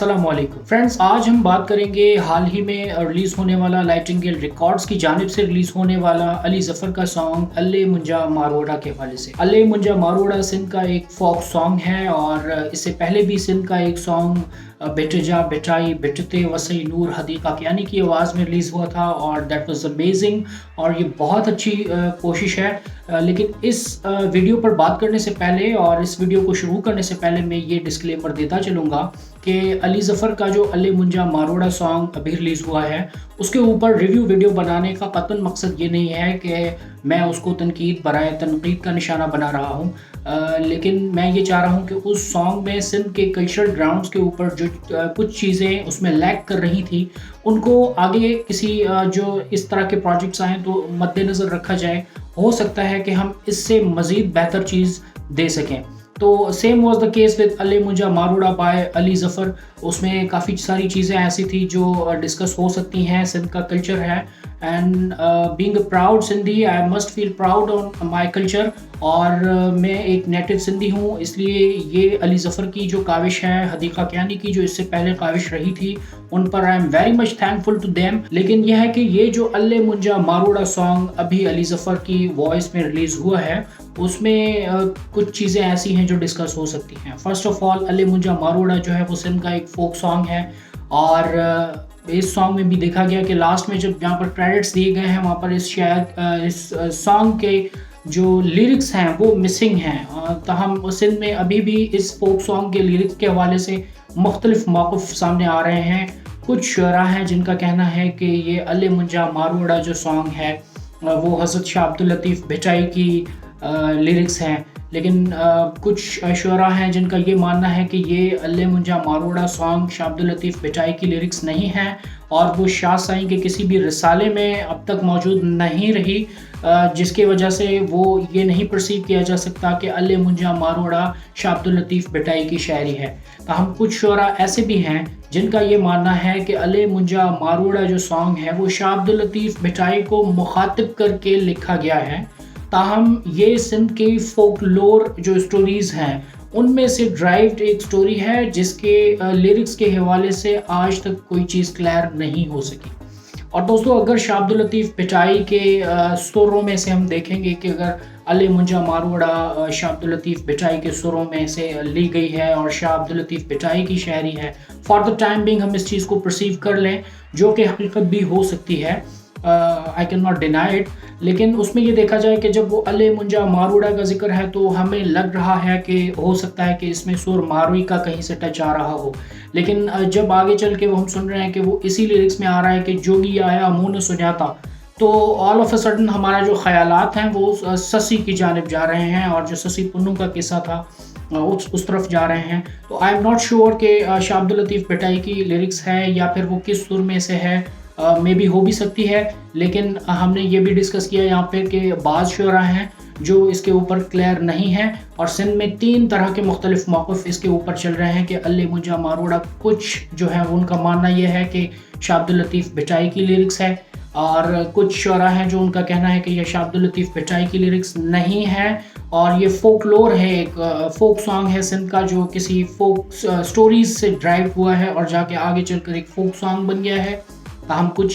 अस्सलाम वालेकुम फ्रेंड्स, आज हम बात करेंगे हाल ही में रिलीज़ होने वाला नाइटिंगेल रिकॉर्ड्स की जानिब से रिलीज़ होने वाला अली ज़फ़र का सॉन्ग अल्ले मुंजा मारोड़ा के हवाले से। अल्ले मुंजा मारोड़ा सिंध का एक फोक सॉन्ग है और इससे पहले भी सिंध का एक सॉन्ग बेटजा बेटाई बेटते वसई नूर हदीक़ा यानी की आवाज़ में रिलीज़ हुआ था और दैट वाज अमेजिंग और ये बहुत अच्छी कोशिश है। लेकिन इस वीडियो पर बात करने से पहले और इस वीडियो को शुरू करने से पहले मैं ये डिस्क्लेमर देता चलूँगा कि अली ज़फ़र का जो अल्ले मुंजा मारोड़ा सॉन्ग अभी रिलीज़ हुआ है उसके ऊपर रिव्यू वीडियो बनाने का कतई मकसद ये नहीं है कि मैं उसको तनकीद का निशाना बना रहा हूँ, लेकिन मैं ये चाह रहा हूँ कि उस सॉन्ग में सिंध के कल्चरल ग्राउंड्स के ऊपर जो कुछ चीज़ें उसमें लैक कर रही थी उनको आगे किसी जो इस तरह के प्रोजेक्ट्स आएँ तो मद्देनज़र रखा जाए। हो सकता है कि हम इससे मज़ीद बेहतर चीज़ दे सकें। तो same was the case with अल्ले मुंजा मारोड़ा बाय अली ज़फ़र। उसमें काफ़ी सारी चीज़ें ऐसी थी जो डिस्कस हो सकती हैं। सिंध का कल्चर है and being a proud Sindhi I must feel proud on my culture और मैं एक नेटिव सिंधी हूँ, इसलिए ये अली ज़फ़र की जो काविश है हदीक़ा कियानी की जो इससे पहले काविश रही थी उन पर I am very much thankful to them. लेकिन यह है कि ये जो अल्ले मुंजा मारोड़ा सॉन्ग अभी अली ज़फ़र की वॉइस में रिलीज़ हुआ है उसमें कुछ चीज़ें ऐसी हैं जो डिस्कस हो सकती हैं। फर्स्ट ऑफ ऑल अल्ले मुंजा मारोड़ा जो है वो सिंध का एक फोक सॉन्ग है और इस सॉन्ग में भी देखा गया कि लास्ट में जब यहाँ पर क्रेडिट्स दिए गए हैं वहाँ पर इस सॉन्ग के जो लिरिक्स हैं वो मिसिंग हैं। तहम सिंध में अभी भी इस फोक सॉन्ग के लिरिक्स के हवाले से मुख्तलिफ मौक़िफ़ सामने आ रहे हैं। कुछ शुरा हैं जिनका कहना है कि ये अल्ले मुंजा मारोड़ा जो सॉन्ग है वो हज़रत शाह अब्दुल लतीफ़ भिटाई की लिरिक्स हैं, लेकिन कुछ शुरा हैं जिनका ये मानना है कि ये अल्ले मुंजा मारोड़ा सॉन्ग शाह अब्दुल लतीफ़ भिटाई की लिरिक्स नहीं हैं और वो शाह साईं के किसी भी रिसाले में अब तक मौजूद नहीं रही, जिसकी वजह से वो ये नहीं परसीव किया जा सकता कि अल्ले मुंजा मारोड़ा शाह अब्दुल लतीफ़ भिटाई की शायरी है। ताहम कुछ शुरा ऐसे भी हैं जिनका ये मानना है कि अल्ले मुंजा मारोड़ा जो सॉन्ग है वो शाह अब्दुल लतीफ़ भिटाई को मुखातिब करके लिखा गया है। ताहम ये सिंध की फोकलोर जो स्टोरीज़ हैं उनमें से ड्राइव्ड एक स्टोरी है जिसके लिरिक्स के हवाले से आज तक कोई चीज़ क्लियर नहीं हो सकी। और दोस्तों, अगर शाह अब्दुल लतीफ़ भिटाई के सुरों में से हम देखेंगे कि अगर अल्ले मुंजा मारोड़ा शाह अब्दुल लतीफ़ भिटाई के सुरों में से ली गई है और शाह अब्दुल लतीफ़ भिटाई की शायरी है, फॉर द टाइम बिंग हम इस चीज़ को परसीव कर लें जो कि हकीकत भी हो सकती है, I can not deny it. लेकिन उसमें ये देखा जाए कि जब वो अल्ले मुंजा मारोड़ा का जिक्र है तो हमें लग रहा है कि हो सकता है कि इसमें सुर मारवी का कहीं से टच आ रहा हो, लेकिन जब आगे चल के वो हम सुन रहे हैं कि वो इसी लिरिक्स में आ रहा है कि जोगी आया मुँह न सुझाता, तो ऑल ऑफ अ सडन हमारा जो ख्यालात हैं वो ससी की जानिब जा रहे हैं और जो ससी पुन्नू का किस्सा था उस तरफ जा रहे हैं। तो आई एम नॉट श्योर कि शाह अब्दुल लतीफ़ भिटाई की लिरिक्स है या फिर वो किस सुर में से है, मे भी हो भी सकती है। लेकिन हमने ये भी डिस्कस किया यहाँ पे कि बाज़ शुरा हैं जो इसके ऊपर क्लियर नहीं है और सिंध में 3 तरह के मुख्तलिफ मौक़िफ़ इसके ऊपर चल रहे हैं कि अल्ले मुंजा मारोड़ा कुछ जो है उनका मानना यह है कि शाह अब्दुल लतीफ़ भिटाई की लिरिक्स है और कुछ शुरा हैं जो उनका कहना है कि यह शाह अब्दुल लतीफ़ भिटाई की लिरिक्स नहीं है और ये फोकलोर है, एक फोक सॉन्ग है सिंध का जो किसी फोक स्टोरीज से ड्राइव हुआ है और जाके आगे चलकर एक फोक सॉन्ग बन गया है। हम कुछ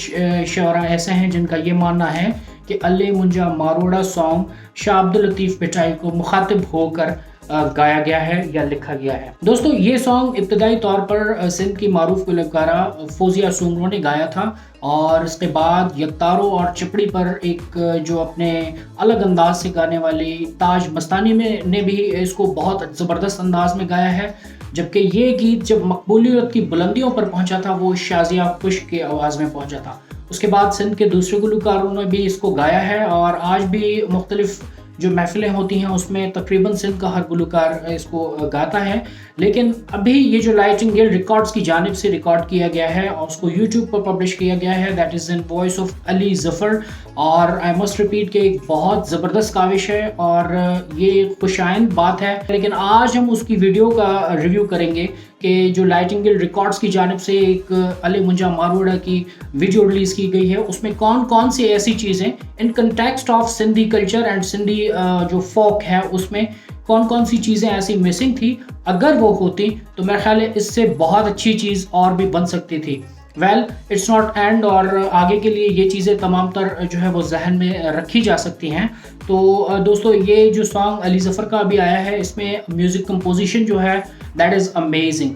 शुरा ऐसे हैं जिनका ये मानना है कि अल्ले मुंजा मारोड़ा सॉन्ग शाह अब्दुल लतीफ़ भिटाई को मुखातिब होकर गाया गया है या लिखा गया है। दोस्तों, ये सॉन्ग इब्तदाई तौर पर सिंध की मारूफ गुलकारा फौजिया सुमरो ने गाया था और इसके बाद यकतारो और चिपड़ी पर एक जो अपने अलग अंदाज से गाने वाली ताज मस्तानी ने भी इसको बहुत ज़बरदस्त अंदाज में गाया है, जबकि ये गीत जब मकबूलियत की बुलंदियों पर पहुंचा था वो शाज़िया खुश्क की आवाज़ में पहुंचा था। उसके बाद सिंध के दूसरे गुलकारों ने भी इसको गाया है और आज भी मुख्तलिफ जो महफिलें होती हैं उसमें तकरीबन सिंध का हर गुलकार इसको गाता है। लेकिन अभी ये जो नाइटिंगेल रिकॉर्ड्स की जानिब से रिकॉर्ड किया गया है और उसको यूट्यूब पर पब्लिश किया गया है, that is in voice of Ali Zafar, और आई मस्ट रिपीट कि एक बहुत ज़बरदस्त काविश है और ये खुशाइंद बात है। लेकिन आज हम उसकी वीडियो का रिव्यू करेंगे कि जो नाइटिंगेल रिकॉर्ड्स की जानिब से एक अल्ले मुंजा मारोड़ा की वीडियो रिलीज़ की गई है उसमें कौन कौन सी ऐसी चीज़ें in context of Sindhi culture and Sindhi जो फोक है उसमें कौन कौन सी चीज़ें ऐसी मिसिंग थी, अगर वो होती तो मेरा ख्याल है इससे बहुत अच्छी चीज़ और भी बन सकती थी। वेल इट्स नॉट एंड, और आगे के लिए ये चीज़ें तमाम तर जो है वो जहन में रखी जा सकती हैं। तो दोस्तों ये जो सॉन्ग अली ज़फ़र का अभी आया है, इसमें म्यूज़िक कंपोजिशन जो है दैट इज़ अमेजिंग।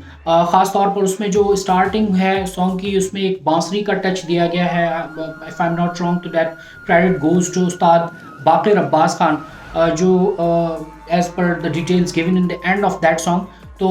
ख़ास तौर पर उसमें जो स्टार्टिंग है सॉन्ग की, उसमें एक बांसुरी का टच दिया गया है। If I am not wrong, तो that credit goes to Ustad Baqir Abbas Khan, जो as per the details given in the end of that song. तो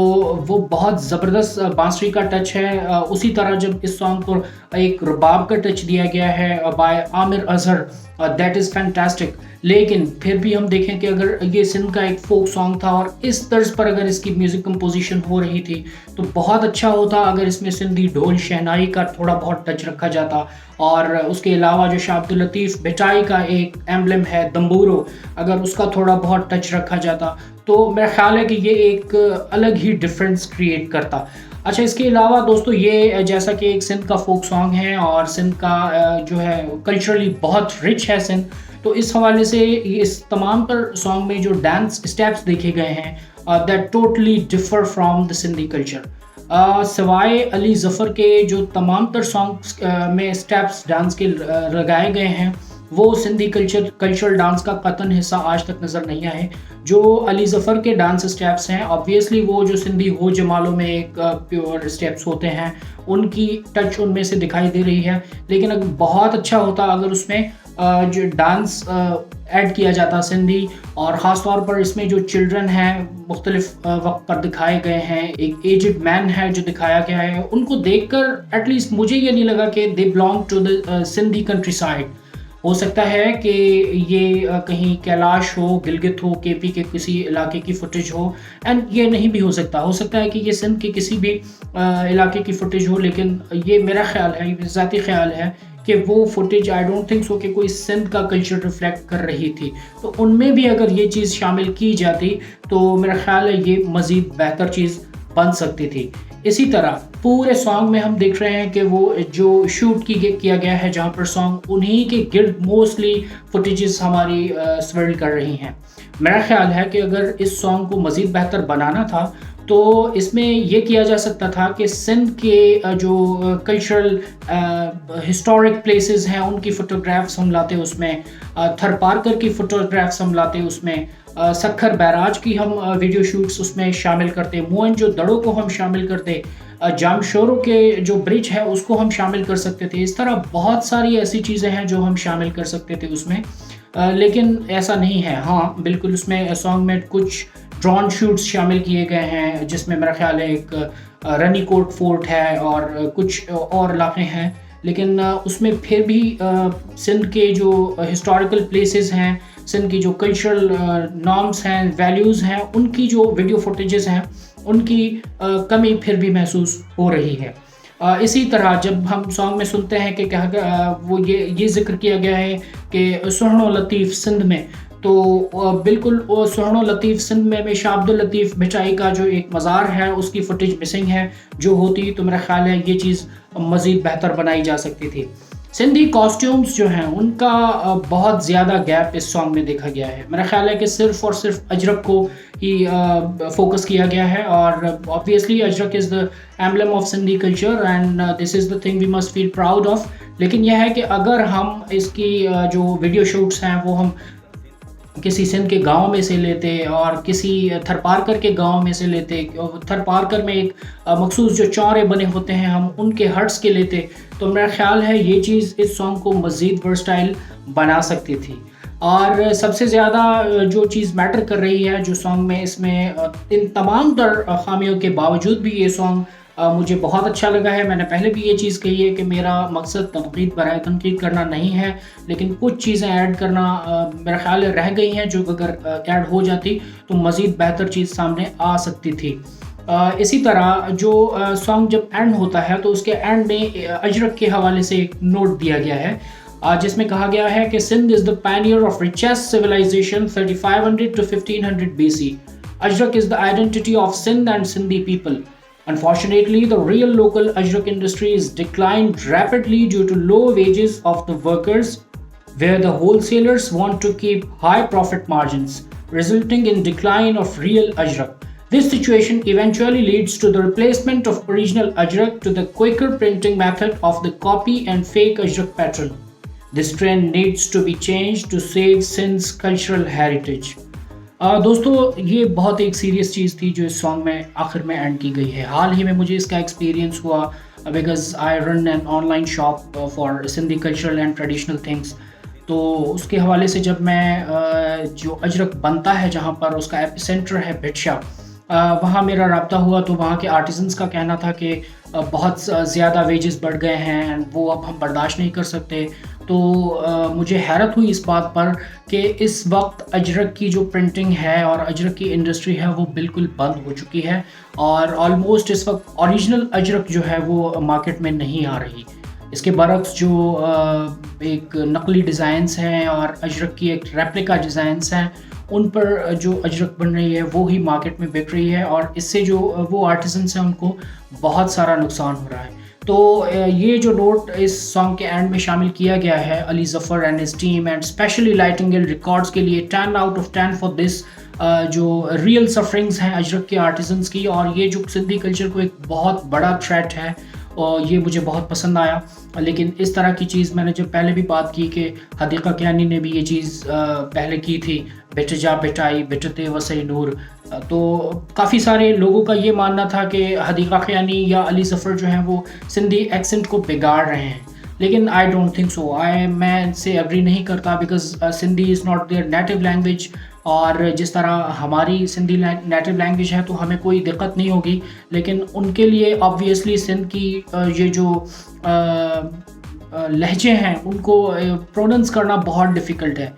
वो बहुत ज़बरदस्त बांसुरी का टच है। उसी तरह जब इस सॉन्ग को एक रुबाब का टच दिया गया है by Aamir Azhar, that is fantastic. लेकिन फिर भी हम देखें कि अगर ये सिंध का एक फोक सॉन्ग था और इस तर्ज पर अगर इसकी म्यूज़िक कंपोजिशन हो रही थी तो बहुत अच्छा होता अगर इसमें सिंधी ढोल शहनाई का थोड़ा बहुत टच रखा जाता। और उसके अलावा जो शाह अब्दुल लतीफ़ भिटाई का एक एम्बलम है दम्बूरो, अगर उसका थोड़ा बहुत टच रखा जाता तो मेरा ख्याल है कि ये एक अलग ही डिफरेंस क्रिएट करता। अच्छा, इसके अलावा दोस्तों ये जैसा कि एक सिंध का फोक सॉन्ग है और सिंध का जो है कल्चरली बहुत रिच है सिंध, तो इस हवाले से इस तमाम पर सॉन्ग में जो डांस स्टेप्स देखे गए हैं that totally differ from the Sindhi culture. सिवाय अली ज़फ़र के जो तमाम तर सॉन्ग्स में स्टेप्स डांस के लगाए गए हैं, वो सिंधी कल्चरल डांस का कतन हिस्सा आज तक नज़र नहीं आए। जो अली ज़फ़र के डांस स्टेप्स हैं ऑब्वियसली वो जो सिंधी हो जमालों में एक प्योर स्टेप्स होते हैं, उनकी टच उनमें से दिखाई दे रही है। लेकिन अगर बहुत अच्छा होता अगर उसमें जो डांस ऐड किया जाता सिंधी, और ख़ास तौर पर इसमें जो चिल्ड्रन हैं मुख्तलिफ वक्त पर दिखाए गए हैं, एक एजड मैन है जो दिखाया गया है, उनको देखकर एटलीस्ट मुझे ये नहीं लगा कि they belong to the Sindhi countryside. हो सकता है कि ये कहीं कैलाश हो, गिलगित हो, केपी के किसी इलाके की फुटेज हो, एंड ये नहीं भी हो सकता है कि ये सिंध के किसी भी इलाके की फुटेज हो। लेकिन ये मेरा ख्याल है, ये ज़ाती ख्याल है कि वो footage I don't think so कि कोई सिंध का कल्चर रिफ्लेक्ट कर रही थी। तो उनमें भी अगर ये चीज़ शामिल की जाती तो मेरा ख्याल है ये मज़ीद बेहतर चीज़ बन सकती थी। इसी तरह पूरे सॉन्ग में हम देख रहे हैं कि वो जो शूट किया गया है, जहाँ पर सॉन्ग उन्हीं के गिर्द मोस्टली फुटेजेस हमारी स्विरल कर रही हैं। मेरा ख्याल है कि अगर इस सॉन्ग को मज़ीद बेहतर बनाना था तो इसमें ये किया जा सकता था कि सिंध के जो कल्चरल हिस्टोरिक प्लेसेस हैं उनकी फ़ोटोग्राफ्स हम लाते, उसमें थरपारकर की फ़ोटोग्राफ्स हम लाते, उसमें सखर बैराज की हम वीडियो शूट्स उसमें शामिल करते, मोहनजोदड़ो को हम शामिल करते, जामशोरो के जो ब्रिज है उसको हम शामिल कर सकते थे। इस तरह बहुत सारी ऐसी चीज़ें हैं जो हम शामिल कर सकते थे उसमें, लेकिन ऐसा नहीं है। हाँ बिल्कुल, उसमें सॉन्ग में कुछ ड्रोन शूट्स शामिल किए गए हैं जिसमें मेरा ख्याल है एक रनीकोट फोर्ट है और कुछ और इलाके हैं, लेकिन उसमें फिर भी सिंध के जो हिस्टोरिकल प्लेसेस हैं, सिंध की जो कल्चरल नॉर्म्स हैं, वैल्यूज़ हैं, उनकी जो वीडियो फुटेजेस हैं उनकी कमी फिर भी महसूस हो रही है। इसी तरह जब हम सॉन्ग में सुनते हैं कि क्या वो ये जिक्र किया गया है कि सुहनो लतीफ़ सिंध में, तो बिल्कुल सुहनो लतीफ़ सिंध में शाह अब्दुल लतीफ़ भिटाई का जो एक मज़ार है उसकी फुटेज मिसिंग है। जो होती तो मेरा ख्याल है ये चीज़ मज़ीद बेहतर बनाई जा सकती थी। सिंधी कॉस्ट्यूम्स जो हैं उनका बहुत ज़्यादा गैप इस सॉन्ग में देखा गया है। मेरा ख्याल है कि सिर्फ़ और सिर्फ अजरक को ही फोकस किया गया है, और obviously ajrak is the emblem of Sindhi culture and this is the thing we must feel proud of. लेकिन यह है कि अगर हम इसकी जो वीडियो शूट्स हैं वो हम किसी सिंध के गांव में से लेते और किसी थरपारकर के गांव में से लेते, थरपारकर में एक मखसूस जो चौरे बने होते हैं हम उनके हट्स के लेते, तो मेरा ख्याल है ये चीज़ इस सॉन्ग को मज़ीद वर्सटाइल बना सकती थी। और सबसे ज़्यादा जो चीज़ मैटर कर रही है जो सॉन्ग में, इसमें इन तमाम तर खामियों के बावजूद भी ये सॉन्ग मुझे बहुत अच्छा लगा है। मैंने पहले भी ये चीज़ कही है कि मेरा मकसद तनकीद बराए तनकीद करना नहीं है, लेकिन कुछ चीज़ें ऐड करना मेरा ख्याल रह गई हैं जो अगर ऐड हो जाती तो मज़ीद बेहतर चीज़ सामने आ सकती थी। इसी तरह जो सॉन्ग जब एंड होता है तो उसके एंड में अजरक के हवाले से एक नोट दिया गया है जिसमें कहा गया है कि Sindh is the pioneer of richest civilization 3500 to 1500 BC. Ajrak is the identity of Sindh and Sindhi people. Unfortunately, the real local Ajrak industry is declined rapidly due to low wages of the workers, where the wholesalers want to keep high profit margins. resulting in decline of real Ajrak. This situation eventually leads to the replacement of original Ajrak to the quicker printing method of the copy and fake Ajrak pattern. This trend needs to be changed to save Sindh's cultural heritage. दोस्तों ये बहुत एक serious चीज़ थी जो इस song में आखिर में एंड की गई है. हाल ही में मुझे इसका एक्सपीरियंस हुआ because I run an online shop for Sindhi cultural and traditional things. तो उसके हवाले से जब मैं जो अजरक बनता है जहाँ पर उसका एपिसेंटर है भिटशा, वहाँ मेरा रब्ता हुआ तो वहाँ के आर्टिजन्स का कहना था कि बहुत ज़्यादा वेजेस बढ़ गए हैं, वो अब हम बर्दाश्त नहीं कर सकते. तो मुझे हैरत हुई इस बात पर कि इस वक्त अजरक की जो प्रिंटिंग है और अजरक की इंडस्ट्री है वो बिल्कुल बंद हो चुकी है और ऑलमोस्ट इस वक्त ओरिजिनल अजरक जो है वो मार्केट में नहीं आ रही. इसके बरक्स जो एक नकली डिज़ाइंस हैं और अजरक की एक रेप्लिका डिज़ाइंस हैं, उन पर जो अजरक बन रही है वो ही मार्केट में बिक रही है और इससे जो वो आर्टिजन्स हैं उनको बहुत सारा नुकसान हो रहा है. तो ये जो नोट इस सॉन्ग के एंड में शामिल किया गया है Ali Zafar and his team and specially Nightingale records के लिए 10 आउट ऑफ 10 फॉर दिस, जो रियल सफरिंग्स हैं अजरक के आर्टिजन्स की, और ये जो सिंधी कल्चर को एक बहुत बड़ा थ्रेट है और ये मुझे बहुत पसंद आया. लेकिन इस तरह की चीज़ मैंने जब पहले भी बात की कि हदीक़ा कियानी ने भी ये चीज़ पहले की थी, बेट जा बेटाई बेटते वसई नूर. तो काफ़ी सारे लोगों का ये मानना था कि हदीक़ा कियानी या अली ज़फ़र जो हैं वो सिंधी एक्सेंट को बिगाड़ रहे हैं, लेकिन आई डोंट थिंक सो. मैं इनसे एग्री नहीं करता because Sindhi is not there native language, और जिस तरह हमारी सिंधी नेटिव लैंग्वेज है तो हमें कोई दिक्कत नहीं होगी, लेकिन उनके लिए ऑब्वियसली सिंध की ये जो लहजे हैं उनको प्रोनाउंस करना बहुत डिफ़िकल्ट है.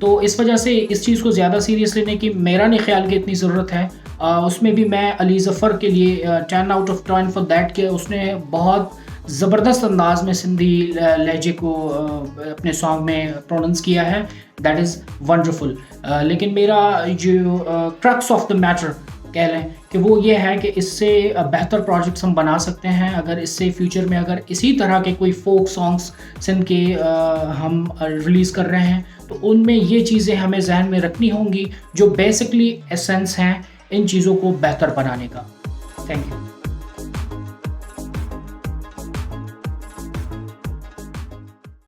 तो इस वजह से इस चीज़ को ज़्यादा सीरियस लेने की मेरा नहीं ख्याल कि इतनी ज़रूरत है. उसमें भी मैं अली ज़फ़र के लिए 10 आउट ऑफ 10 फॉर दैट कि उसने बहुत ज़बरदस्त अंदाज में सिंधी लहजे को अपने सॉन्ग में प्रोनाउंस किया है. That is wonderful. लेकिन मेरा जो क्रक्स ऑफ द मैटर कह लें कि वो ये है कि इससे बेहतर प्रोजेक्ट्स हम बना सकते हैं अगर इससे फ्यूचर में अगर इसी तरह के कोई फोक सॉन्ग्स सिंध के हम रिलीज़ कर रहे हैं तो उनमें ये चीज़ें हमें जहन में रखनी होंगी जो बेसिकली एसेंस हैं इन चीज़ों को बेहतर बनाने का. Thank you.